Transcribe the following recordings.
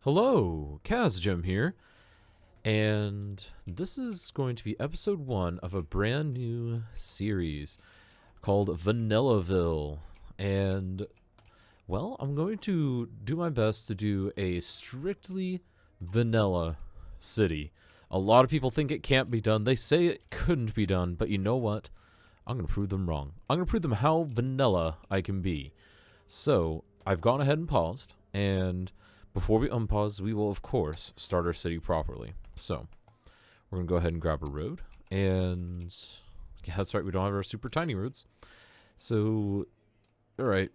Hello, Cazgem here, and this is going to be episode 1 of a brand new series called VanillaVille. And, well, I'm going to do my best to do a strictly vanilla city. A lot of people think it can't be done. They say it couldn't be done, but you know what? I'm going to prove them wrong. I'm going to prove them how vanilla I can be. So, I've gone ahead and paused, and before we unpause, we will, of course, start our city properly. So, we're going to go ahead and grab a road. And, yeah, that's right, we don't have our super tiny roads. So, alright,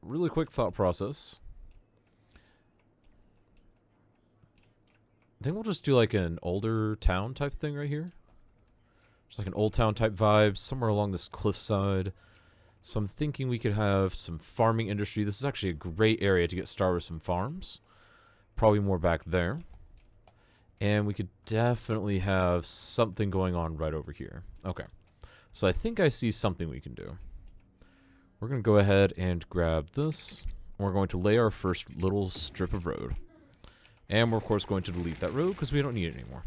really quick thought process. I think we'll just do like an older town type thing right here. Just like an old town type vibe, somewhere along this cliffside. So I'm thinking we could have some farming industry. This is actually a great area to get started with some farms. Probably more back there. And we could definitely have something going on right over here. Okay. So I think I see something we can do. We're going to go ahead and grab this. And we're going to lay our first little strip of road. And we're, of course, going to delete that road because we don't need it anymore.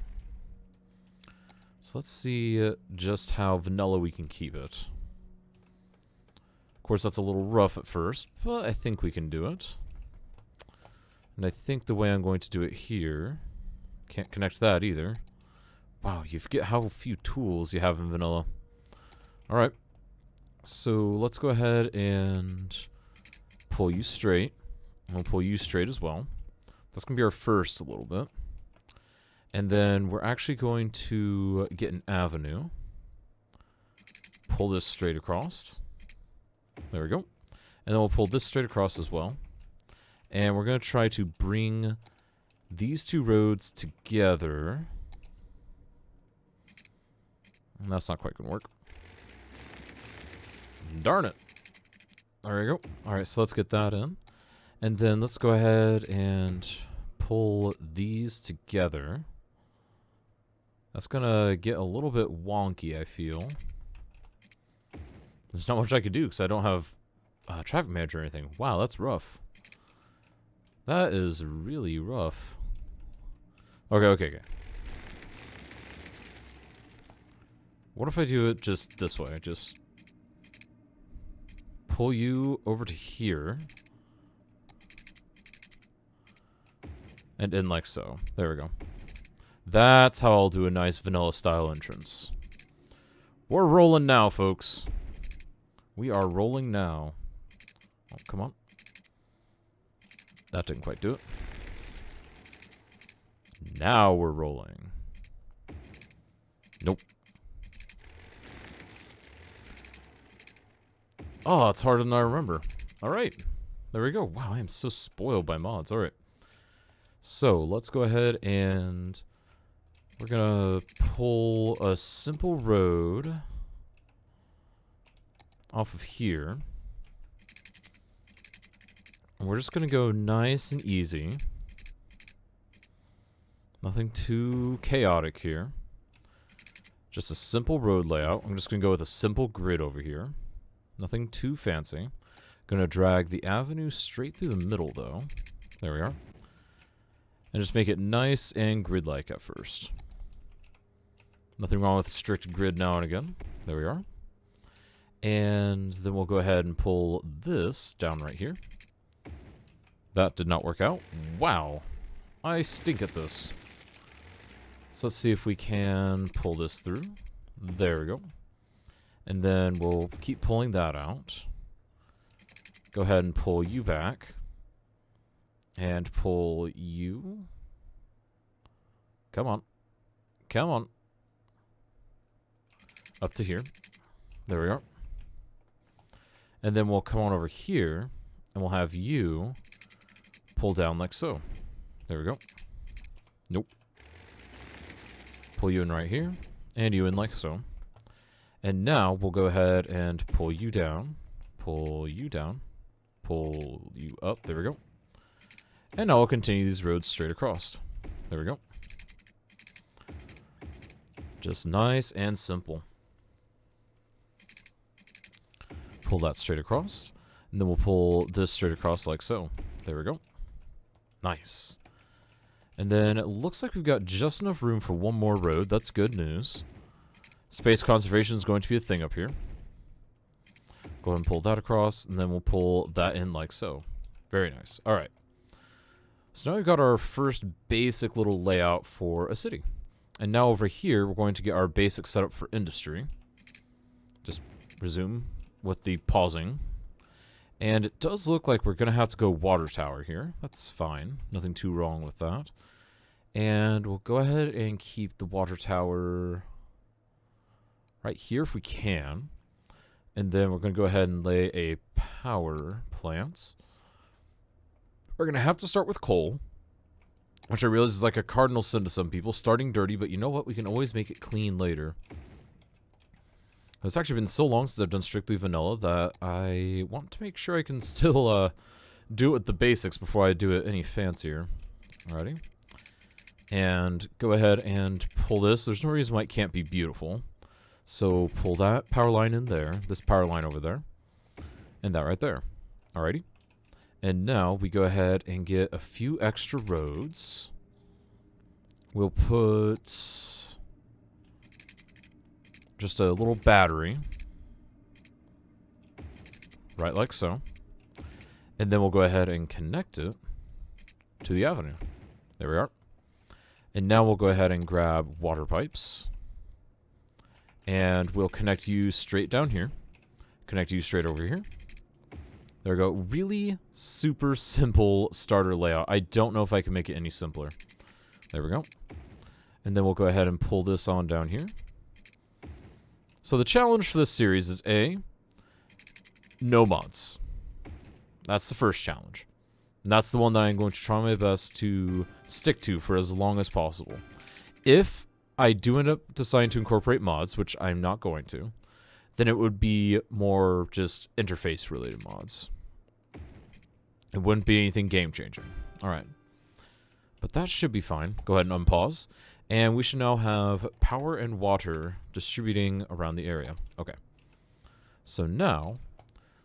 So let's see just how vanilla we can keep it. Of course, that's a little rough at first, but I think we can do it. And I think the way I'm going to do it here... Can't connect that either. Wow, you forget how few tools you have in vanilla. Alright. So, let's go ahead and pull you straight. We'll pull you straight as well. That's going to be our first a little bit. And then we're actually going to get an avenue. Pull this straight across. There we go. And then we'll pull this straight across as well. And we're going to try to bring these two roads together. And that's not quite going to work. Darn it. There we go. Alright, so let's get that in. And then let's go ahead and pull these together. That's going to get a little bit wonky, I feel. There's not much I could do because I don't have a traffic manager or anything. Wow, that's rough. That is really rough. Okay. What if I do it just this way? Just pull you over to here. And in like so. There we go. That's how I'll do a nice vanilla style entrance. We're rolling now, folks. We are rolling now. Oh, come on. That didn't quite do it. Now we're rolling. Nope. Oh, it's harder than I remember. Alright. There we go. Wow, I am so spoiled by mods. Alright. So, let's go ahead and we're gonna pull a simple road off of here. And we're just gonna go nice and easy. Nothing too chaotic here. Just a simple road layout. I'm just gonna go with a simple grid over here. Nothing too fancy. Gonna drag the avenue straight through the middle though. There we are. And just make it nice and grid-like at first. Nothing wrong with a strict grid now and again. There we are. And then we'll go ahead and pull this down right here. That did not work out. Wow. I stink at this. So let's see if we can pull this through. There we go. And then we'll keep pulling that out. Go ahead and pull you back. And pull you. Come on. Come on. Up to here. There we are. And then we'll come on over here. And we'll have you pull down like so. There we go. Nope. Pull you in right here. And you in like so. And now we'll go ahead and pull you down. Pull you down. Pull you up. There we go. And now we'll continue these roads straight across. There we go. Just nice and simple. Pull that straight across. And then we'll pull this straight across like so. There we go. Nice. And then it looks like we've got just enough room for one more road. That's good news. Space conservation is going to be a thing up here. Go ahead and pull that across, and then we'll pull that in like so. Very nice. All right. So now we've got our first basic little layout for a city. And now over here, we're going to get our basic setup for industry. Just resume with the pausing. And it does look like we're going to have to go water tower here. That's fine. Nothing too wrong with that. And we'll go ahead and keep the water tower right here if we can. And then we're going to go ahead and lay a power plant. We're going to have to start with coal, which I realize is like a cardinal sin to some people. Starting dirty, but you know what? We can always make it clean later. It's actually been so long since I've done strictly vanilla that I want to make sure I can still do it with the basics before I do it any fancier. Alrighty. And go ahead and pull this. There's no reason why it can't be beautiful. So pull that power line in there, this power line over there, and that right there. Alrighty. And now we go ahead and get a few extra roads. We'll put just a little battery. Right like so. And then we'll go ahead and connect it to the avenue. There we are. And now we'll go ahead and grab water pipes. And we'll connect you straight down here. Connect you straight over here. There we go. Really super simple starter layout. I don't know if I can make it any simpler. There we go. And then we'll go ahead and pull this on down here. So the challenge for this series is A, no mods. That's the first challenge. And that's the one that I'm going to try my best to stick to for as long as possible. If I do end up deciding to incorporate mods, which I'm not going to, then it would be more just interface related mods. It wouldn't be anything game changing. Alright. But that should be fine. Go ahead and unpause. And we should now have power and water distributing around the area. Okay. So now,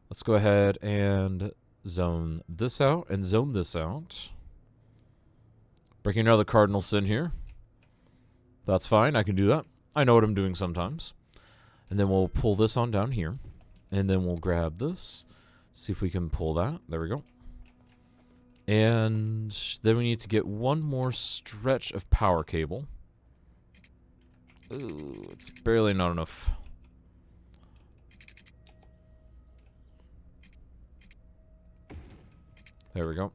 let's go ahead and zone this out and zone this out. Breaking another cardinal sin here. That's fine, I can do that. I know what I'm doing sometimes. And then we'll pull this on down here. And then we'll grab this. See if we can pull that. There we go. And then we need to get one more stretch of power cable. Ooh, it's barely not enough. There we go.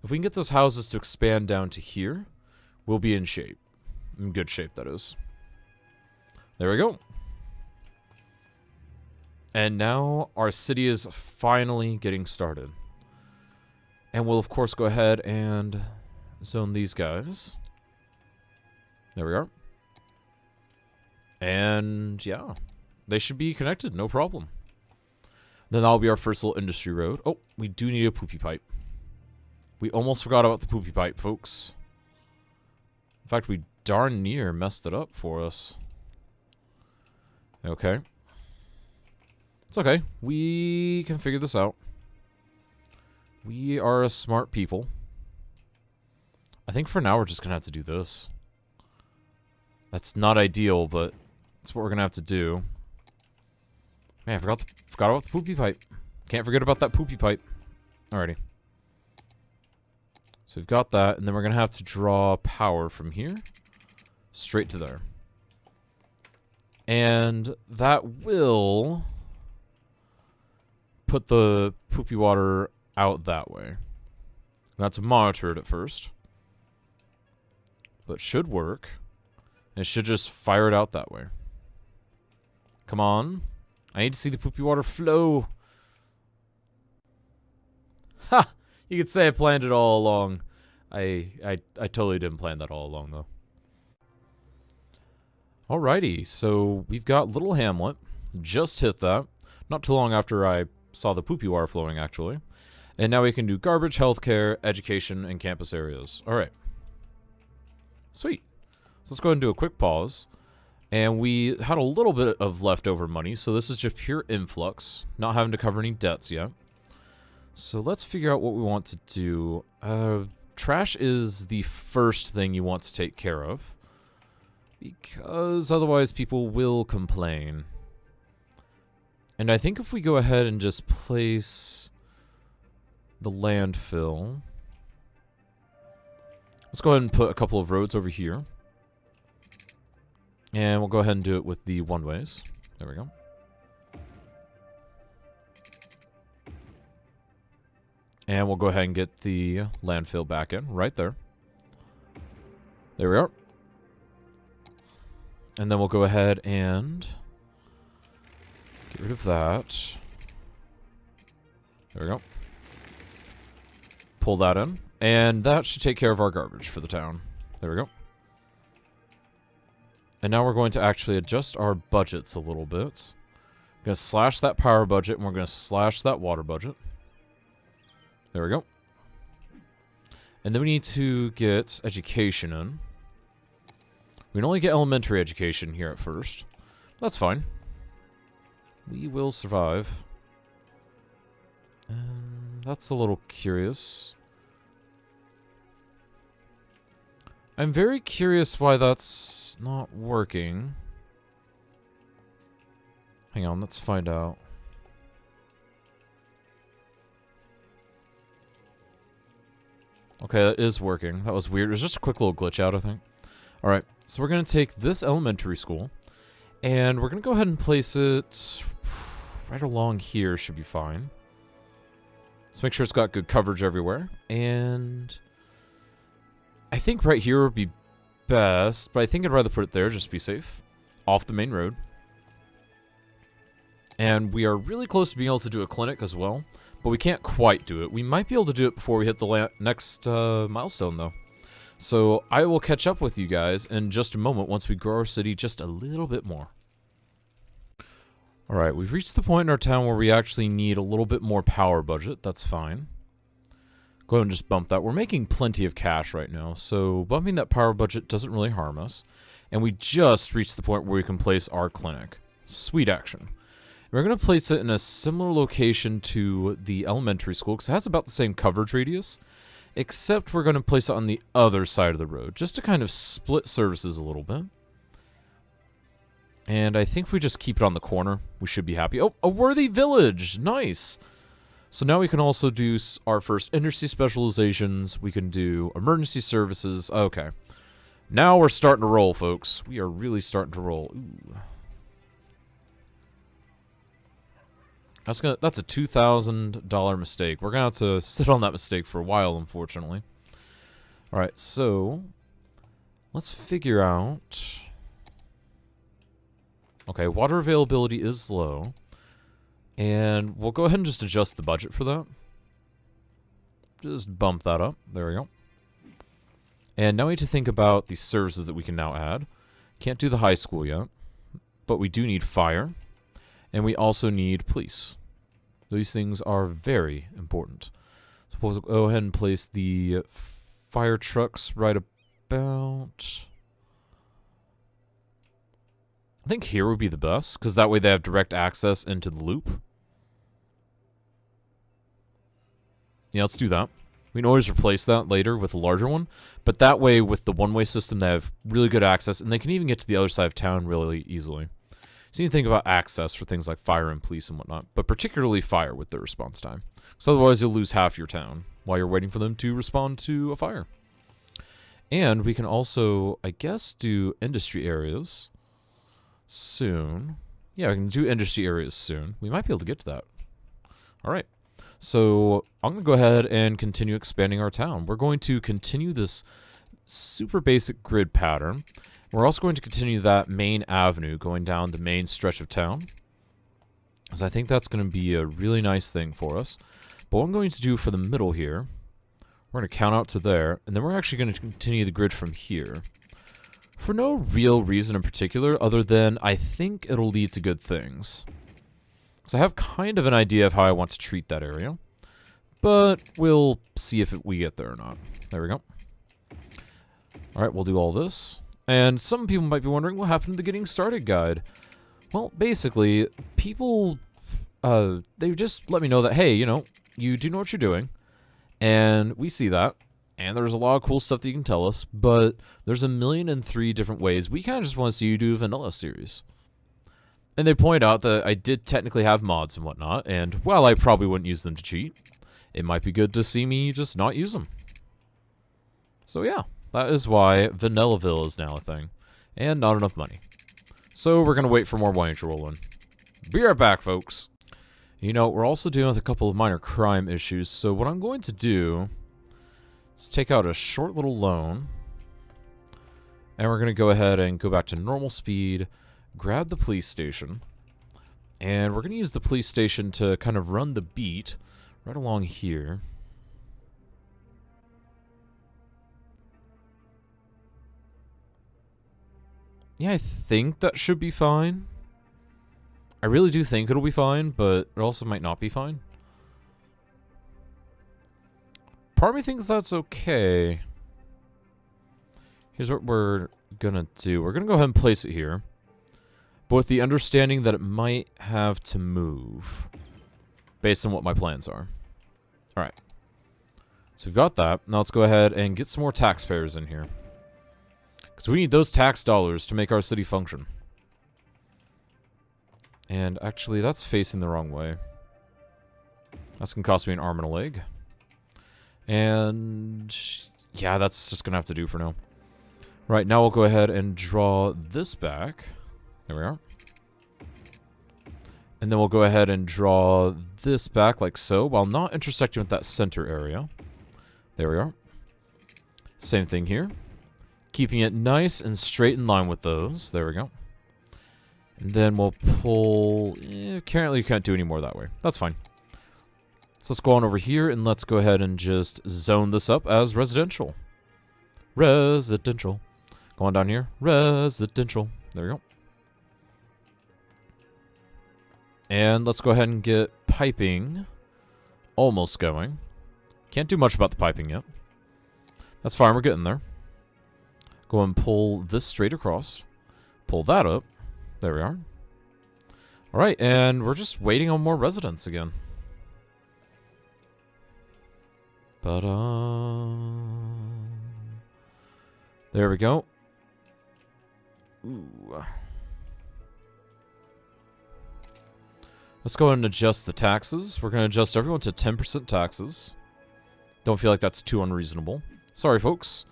If we can get those houses to expand down to here, we'll be in shape. In good shape, that is. There we go. And now our city is finally getting started. And we'll, of course, go ahead and zone these guys. There we are. And, yeah. They should be connected, no problem. Then that'll be our first little industry road. Oh, we do need a poopy pipe. We almost forgot about the poopy pipe, folks. In fact, we darn near messed it up for us. Okay. It's okay. We can figure this out. We are a smart people. I think for now we're just gonna have to do this. That's not ideal, but that's what we're gonna have to do. Man, I forgot about the poopy pipe. Can't forget about that poopy pipe. Alrighty. So we've got that, and then we're gonna have to draw power from here straight to there. And that will put the poopy water out that way. Not to monitor it at first, but it should work. And it should just fire it out that way. Come on. I need to see the poopy water flow. Ha! You could say I planned it all along. I totally didn't plan that all along, though. Alrighty, so we've got Little Hamlet. Just hit that. Not too long after I saw the poopy water flowing, actually. And now we can do garbage, healthcare, education, and campus areas. Alright. Sweet. So let's go ahead and do a quick pause. And we had a little bit of leftover money, so this is just pure influx. Not having to cover any debts yet. So let's figure out what we want to do. trash is the first thing you want to take care of, because otherwise people will complain. And I think if we go ahead and just place the landfill, let's go ahead and put a couple of roads over here. And we'll go ahead and do it with the one-ways. There we go. And we'll go ahead and get the landfill back in, right there. There we are. And then we'll go ahead and get rid of that. There we go. Pull that in. And that should take care of our garbage for the town. There we go. And now we're going to actually adjust our budgets a little bit. We're going to slash that power budget, and we're going to slash that water budget. There we go. And then we need to get education in. We can only get elementary education here at first. That's fine. We will survive. And that's a little curious. I'm very curious why that's not working. Hang on, let's find out. Okay, that is working. That was weird. It was just a quick little glitch out, I think. Alright, so we're going to take this elementary school, and we're going to go ahead and place it right along here. Should be fine. Let's make sure it's got good coverage everywhere. And I think right here would be best, but I think I'd rather put it there just to be safe. Off the main road. And we are really close to being able to do a clinic as well, but we can't quite do it. We might be able to do it before we hit the next milestone, though. So I will catch up with you guys in just a moment once we grow our city just a little bit more. Alright, we've reached the point in our town where we actually need a little bit more power budget. That's fine. Go ahead and just bump that. We're making plenty of cash right now, so bumping that power budget doesn't really harm us. And we just reached the point where we can place our clinic. Sweet action. We're going to place it in a similar location to the elementary school, because it has about the same coverage radius, except we're going to place it on the other side of the road, just to kind of split services a little bit. And I think if we just keep it on the corner, we should be happy. Oh, a worthy village! Nice! So now we can also do our first industry specializations. We can do emergency services. Okay. Now we're starting to roll, folks. We are really starting to roll. Ooh. That's a $2,000 mistake. We're gonna have to sit on that mistake for a while, unfortunately. Alright, so let's figure out. Okay, water availability is low. And we'll go ahead and just adjust the budget for that. Just bump that up. There we go. And now we need to think about the services that we can now add. Can't do the high school yet, but we do need fire. And we also need police. These things are very important. So we'll go ahead and place the fire trucks right about... I think here would be the best, because that way they have direct access into the loop. Yeah, let's do that. We can always replace that later with a larger one, but that way with the one-way system they have really good access, and they can even get to the other side of town really easily. So you can think about access for things like fire and police and whatnot, but particularly fire with their response time. Because otherwise you'll lose half your town while you're waiting for them to respond to a fire. And we can also, I guess, do industry areas soon. Yeah, we can do industry areas soon. We might be able to get to that. Alright. So I'm going to go ahead and continue expanding our town. We're going to continue this super basic grid pattern. We're also going to continue that main avenue going down the main stretch of town, because I think that's going to be a really nice thing for us. But what I'm going to do for the middle here, we're going to count out to there, and then we're actually going to continue the grid from here. For no real reason in particular, other than I think it'll lead to good things. So I have kind of an idea of how I want to treat that area, but we'll see if we get there or not. There we go. Alright, we'll do all this. And some people might be wondering what happened to the Getting Started guide. Well, basically, people, they just let me know that, hey, you know, you do know what you're doing, and we see that, And there's a lot of cool stuff that you can tell us, but there's 1,000,003 different ways. We kind of just want to see you do a vanilla series. And they point out that I did technically have mods and whatnot, and while I probably wouldn't use them to cheat, it might be good to see me just not use them. So yeah, that is why VanillaVille is now a thing. And not enough money. So we're going to wait for more wine to roll in. Be right back, folks. You know, we're also dealing with a couple of minor crime issues, so what I'm going to do is take out a short little loan. And we're going to go ahead and go back to normal speed, grab the police station, and we're going to use the police station to kind of run the beat right along here. Yeah, I think that should be fine. I really do think it'll be fine, but it also might not be fine. Part of me thinks that's okay. Here's what we're gonna do. We're gonna go ahead and place it here, but with the understanding that it might have to move based on what my plans are. Alright. So we've got that. Now let's go ahead and get some more taxpayers in here. Because we need those tax dollars to make our city function. And actually, that's facing the wrong way. That's going to cost me an arm and a leg. And yeah, that's just going to have to do for now. Right, now we'll go ahead and draw this back. There we are. And then we'll go ahead and draw this back like so, while not intersecting with that center area. There we are. Same thing here. Keeping it nice and straight in line with those. There we go. And then we'll pull... currently you can't do any more that way. That's fine. So let's go on over here and let's go ahead and just zone this up as residential. Residential. Go on down here. Residential. There we go. And let's go ahead and get piping almost going. Can't do much about the piping yet. That's fine, we're getting there. Go and pull this straight across. Pull that up. There we are. Alright, and we're just waiting on more residents again. But, there we go. Ooh. Let's go ahead and adjust the taxes. We're going to adjust everyone to 10% taxes. Don't feel like that's too unreasonable. Sorry, folks.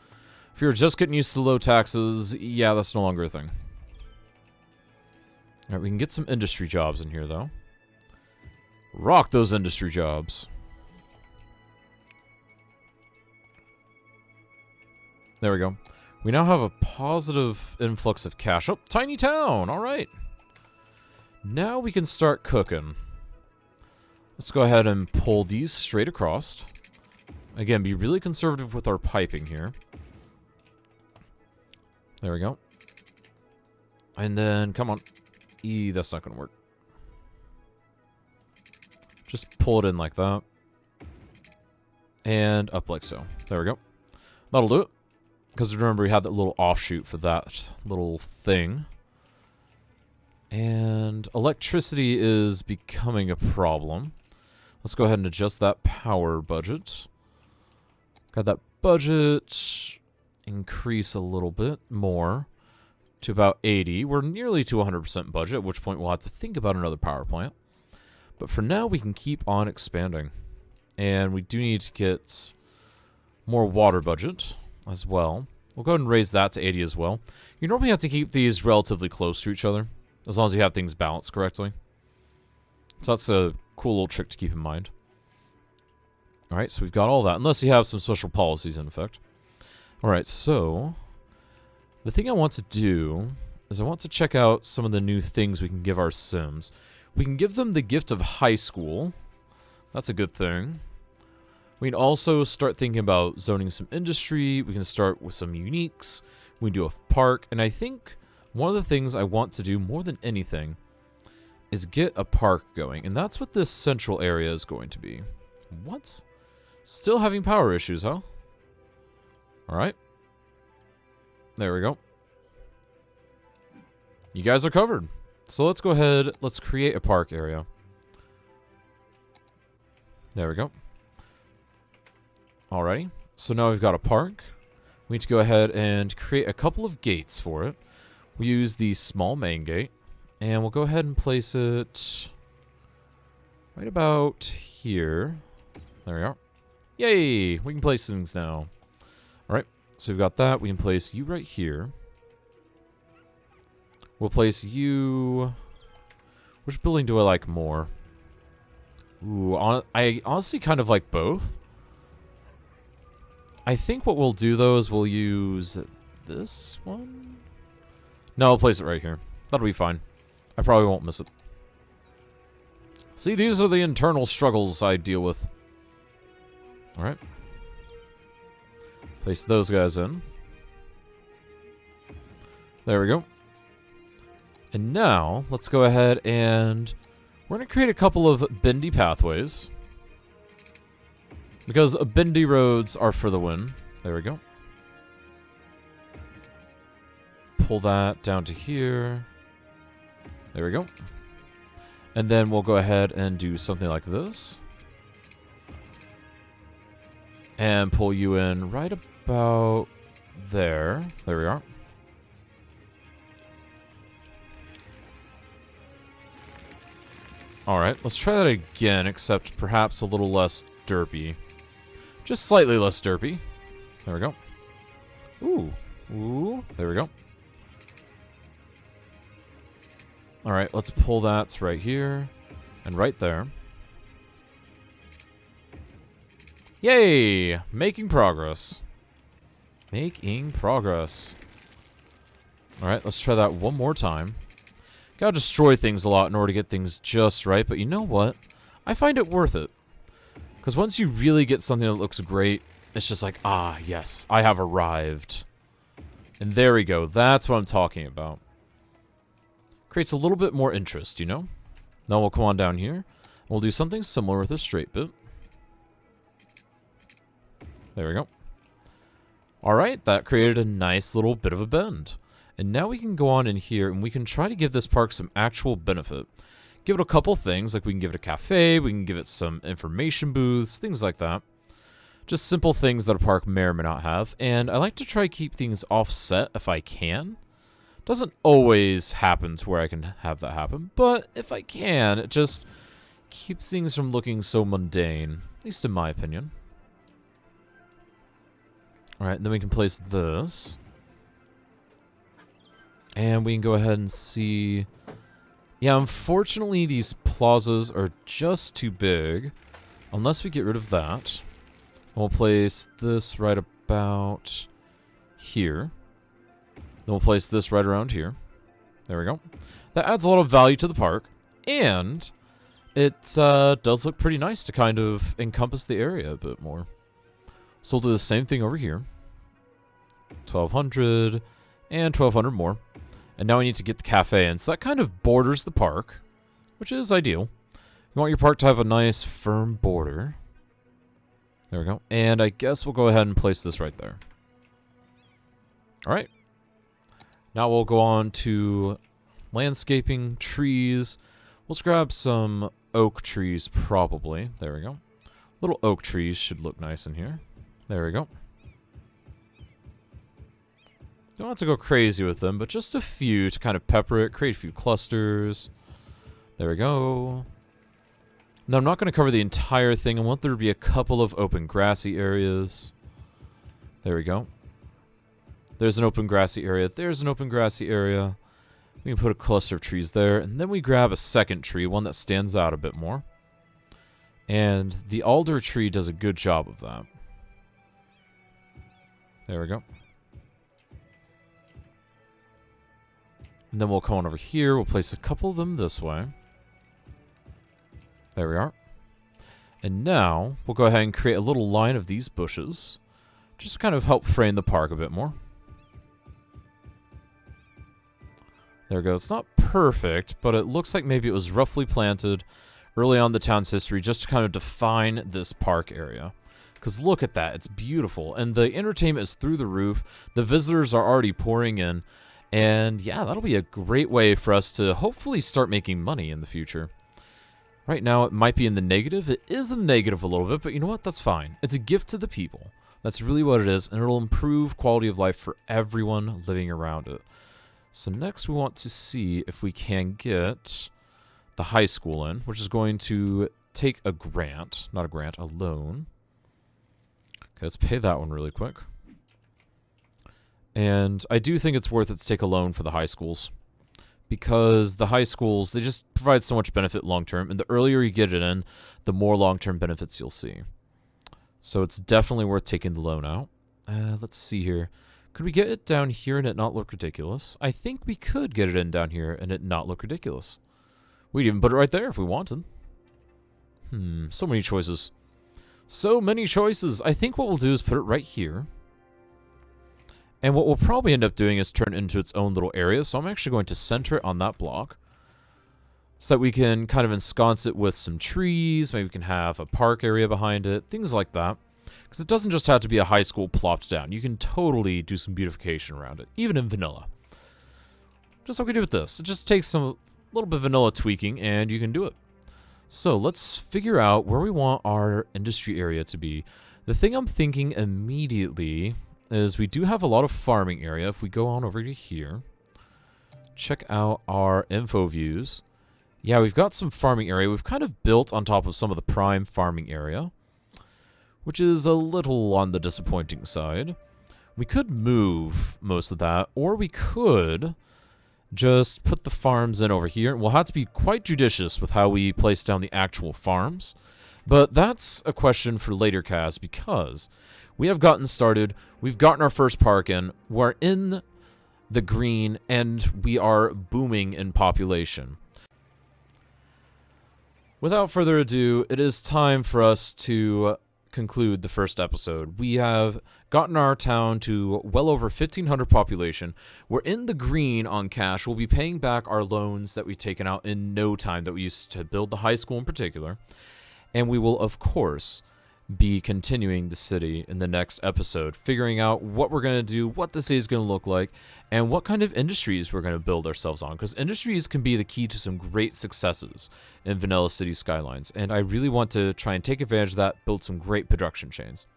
If you're just getting used to low taxes, yeah, that's no longer a thing. Alright, we can get some industry jobs in here, though. Rock those industry jobs. There we go. We now have a positive influx of cash. Oh, tiny town! Alright. Now we can start cooking. Let's go ahead and pull these straight across. Again, be really conservative with our piping here. There we go. And then, come on. That's not going to work. Just pull it in like that. And up like so. There we go. That'll do it. Because remember, we had that little offshoot for that little thing. And electricity is becoming a problem. Let's go ahead and adjust that power budget. Got that budget increase a little bit more to about 80. We're nearly to 100% budget, at which point we'll have to think about another power plant. But for now, we can keep on expanding. And we do need to get more water budget as well. We'll go ahead and raise that to 80 as well. You normally have to keep these relatively close to each other, as long as you have things balanced correctly. So that's a cool little trick to keep in mind. Alright, so we've got all that, unless you have some special policies in effect. Alright, so the thing I want to do is I want to check out some of the new things we can give our Sims. We can give them the gift of high school. That's a good thing. We can also start thinking about zoning some industry. We can start with some uniques. We can do a park. And I think one of the things I want to do more than anything is get a park going. And that's what this central area is going to be. What? Still having power issues, huh? Alright. There we go. You guys are covered. So let's go ahead, let's create a park area. There we go. Alrighty. so now we've got a park. We need to go ahead and create a couple of gates for it. We'll use the small main gate, and we'll go ahead and place it right about here. There we are. Yay! We can place things now. Alright, so we've got that. We can place you right here. We'll place you... Which building do I like more? Ooh, I honestly kind of like both. I think what we'll do, though, is we'll use this one. No, I'll place it right here. That'll be fine. I probably won't miss it. See, these are the internal struggles I deal with. Alright. Place those guys in. There we go. And now, let's go ahead and... We're going to create a couple of bendy pathways. Because bendy roads are for the win. There we go. Pull that down to here. There we go. And then we'll go ahead and do something like this. And pull you in right about there. There we are. Alright, let's try that again, except perhaps a little less derpy. Just slightly less derpy. There we go. Ooh. Ooh. There we go. Alright, let's pull that right here. And right there. Yay! Making progress. Making progress. Alright, let's try that one more time. Gotta destroy things a lot in order to get things just right, but you know what? I find it worth it. Because once you really get something that looks great, it's just like, ah, yes, I have arrived. And there we go. That's what I'm talking about. Creates a little bit more interest, you know? Now we'll come on down here. And we'll do something similar with a straight bit. There we go. Alright, that created a nice little bit of a bend. And now we can go on in here and we can try to give this park some actual benefit. Give it a couple things, like we can give it a cafe, we can give it some information booths, things like that. Just simple things that a park may or may not have. And I like to try to keep things offset if I can. Doesn't always happen to where I can have that happen, but if I can, it just keeps things from looking so mundane, at least in my opinion. Alright, then we can place this. And we can go ahead and see... Yeah, unfortunately, these plazas are just too big. Unless we get rid of that. We'll place this right about here. Then we'll place this right around here. There we go. That adds a lot of value to the park. And it does look pretty nice to kind of encompass the area a bit more. So we'll do the same thing over here. 1,200 and 1,200 more. And now we need to get the cafe in. So that kind of borders the park, which is ideal. You want your park to have a nice firm border. There we go. And I guess we'll go ahead and place this right there. Alright. Now we'll go on to landscaping, trees. Let's grab some oak trees, probably. There we go. Little oak trees should look nice in here. There we go. Don't have to go crazy with them, but just a few to kind of pepper it, create a few clusters. There we go. Now, I'm not going to cover the entire thing. I want there to be a couple of open grassy areas. There we go. There's an open grassy area. There's an open grassy area. We can put a cluster of trees there. And then we grab a second tree, one that stands out a bit more. And the alder tree does a good job of that. There we go. And then we'll come on over here. We'll place a couple of them this way. There we are. And now, we'll go ahead and create a little line of these bushes. Just to kind of help frame the park a bit more. There we go. It's not perfect, but it looks like maybe it was roughly planted early on in the town's history just to kind of define this park area. Because look at that. It's beautiful. And the entertainment is through the roof. The visitors are already pouring in. And yeah, that'll be a great way for us to hopefully start making money in the future. Right now, it might be in the negative. It is in the negative a little bit, but you know what? That's fine. It's a gift to the people. That's really what it is, and it'll improve quality of life for everyone living around it. So next we want to see if we can get the high school in, which is going to take a grant. Not a grant, a loan. Okay, let's pay that one really quick. And I do think it's worth it to take a loan for the high schools. Because the high schools, they just provide so much benefit long-term. And the earlier you get it in, the more long-term benefits you'll see. So it's definitely worth taking the loan out. Let's see here. Could we get it down here and it not look ridiculous? I think we could get it in down here and it not look ridiculous. We'd even put it right there if we wanted. So many choices. So many choices. I think what we'll do is put it right here. And what we'll probably end up doing is turn it into its own little area. So I'm actually going to center it on that block. So that we can kind of ensconce it with some trees. Maybe we can have a park area behind it. Things like that. Because it doesn't just have to be a high school plopped down. You can totally do some beautification around it. Even in vanilla. Just like we do with this. It just takes some little bit of vanilla tweaking and you can do it. So let's figure out where we want our industry area to be. The thing I'm thinking immediately is we do have a lot of farming area. If we go on over to here, check out our info views. Yeah, we've got some farming area. We've kind of built on top of some of the prime farming area, which is a little on the disappointing side. We could move most of that, or we could just put the farms in over here. We'll have to be quite judicious with how we place down the actual farms. But that's a question for later, Kaz, because we have gotten started. We've gotten our first park in. We're in the green, and we are booming in population. Without further ado, it is time for us to conclude the first episode. We have gotten our town to well over 1,500 population. We're in the green on cash. We'll be paying back our loans that we've taken out in no time that we used to build the high school in particular. And we will, of course, be continuing the city in the next episode, figuring out what we're going to do, what the city is going to look like, and what kind of industries we're going to build ourselves on. Because industries can be the key to some great successes in Vanilla City Skylines. And I really want to try and take advantage of that, build some great production chains.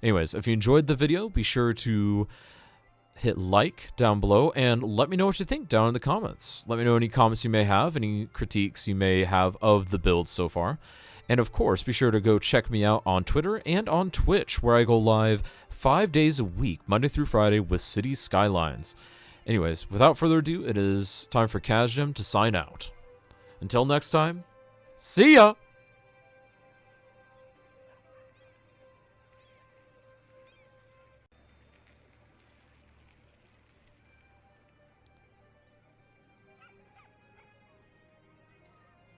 Anyways, if you enjoyed the video, be sure to hit like down below and let me know what you think down in the comments. Let me know any comments you may have, any critiques you may have of the build so far. And of course, be sure to go check me out on Twitter and on Twitch, where I go live 5 days a week, Monday through Friday, with City Skylines. Anyways, without further ado, it is time for Cazgem to sign out. Until next time, see ya!